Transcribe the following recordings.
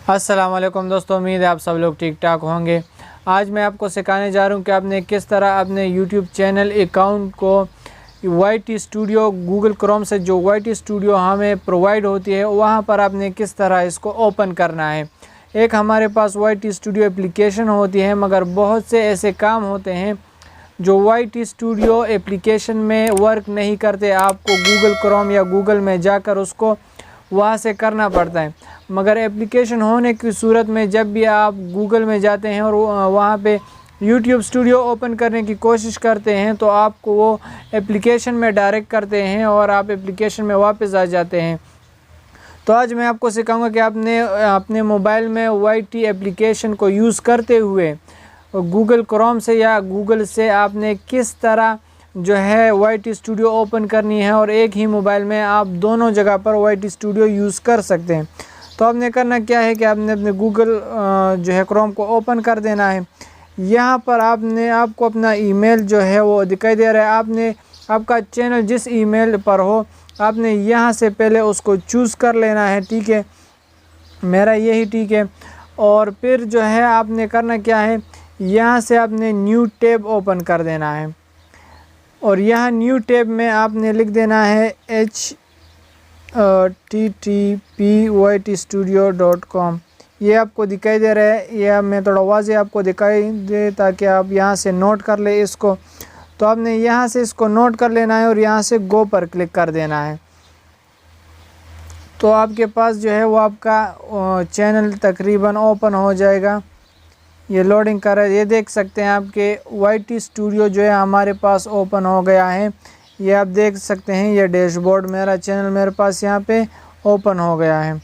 अस्सलाम वालेकुम दोस्तों, उम्मीद है आप सब लोग ठीक ठाक होंगे। आज मैं आपको सिखाने जा रहा हूं कि आपने किस तरह अपने YouTube चैनल अकाउंट को YT स्टूडियो गूगल क्रोम से जो YT स्टूडियो हमें प्रोवाइड होती है वहां पर आपने किस तरह इसको ओपन करना है। एक हमारे पास YT स्टूडियो एप्लीकेशन होती है, मगर बहुत से ऐसे काम होते हैं जो YT स्टूडियो एप्लीकेशन में वर्क नहीं करते। आपको गूगल क्रोम या गूगल में जाकर उसको वहाँ से करना पड़ता है। मगर एप्लीकेशन होने की सूरत में जब भी आप गूगल में जाते हैं और वहाँ पे YouTube स्टूडियो ओपन करने की कोशिश करते हैं तो आपको वो एप्लीकेशन में डायरेक्ट करते हैं और आप एप्लीकेशन में वापस आ जाते हैं। तो आज मैं आपको सिखाऊंगा कि आपने अपने मोबाइल में YT एप्लीकेशन को यूज़ करते हुए गूगल क्रोम से या गूगल से आपने किस तरह जो है YT स्टूडियो ओपन करनी है और एक ही मोबाइल में आप दोनों जगह पर YT स्टूडियो यूज़ कर सकते हैं। तो आपने करना क्या है कि आपने अपने गूगल जो है क्रोम को ओपन कर देना है। यहाँ पर आपको अपना ईमेल जो है वो दिखाई दे रहा है। आपका चैनल जिस ईमेल पर हो आपने यहाँ से पहले उसको चूज़ कर लेना है, ठीक है। मेरा यही ठीक है। और फिर जो है आपने करना क्या है, यहाँ से आपने न्यू टैब ओपन कर देना है और यहाँ न्यू टैब में आपने लिख देना है http://ytstudio.com। ये आपको दिखाई दे रहा है, यह मैं थोड़ा वाज़े आपको दिखाई दे ताकि आप यहाँ से नोट कर ले इसको। तो आपने यहाँ से इसको नोट कर लेना है और यहाँ से गो पर क्लिक कर देना है। तो आपके पास जो है वो आपका चैनल तकरीबन ओपन हो जाएगा। ये लोडिंग कर रहा है, ये देख सकते हैं आपके YT स्टूडियो जो है हमारे पास ओपन हो गया है। ये आप देख सकते हैं, ये डैशबोर्ड मेरा चैनल मेरे पास यहाँ पे ओपन हो गया है।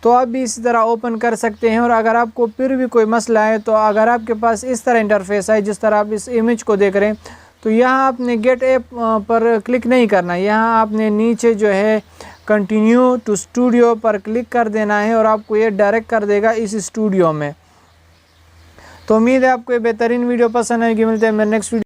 तो आप भी इसी तरह ओपन कर सकते हैं। और अगर आपको फिर भी कोई मसला है तो अगर आपके पास इस तरह इंटरफेस है जिस तरह आप इस इमेज को देख रहे हैं तो यहाँ आपने गेट ऐप पर क्लिक नहीं करना। यहाँ आपने नीचे जो है कंटिन्यू टू स्टूडियो पर क्लिक कर देना है और आपको ये डायरेक्ट कर देगा इस स्टूडियो में। तो उम्मीद है आपको ये बेहतरीन वीडियो पसंद आएगी। मिलते हैं मेरे नेक्स्ट वीडियो।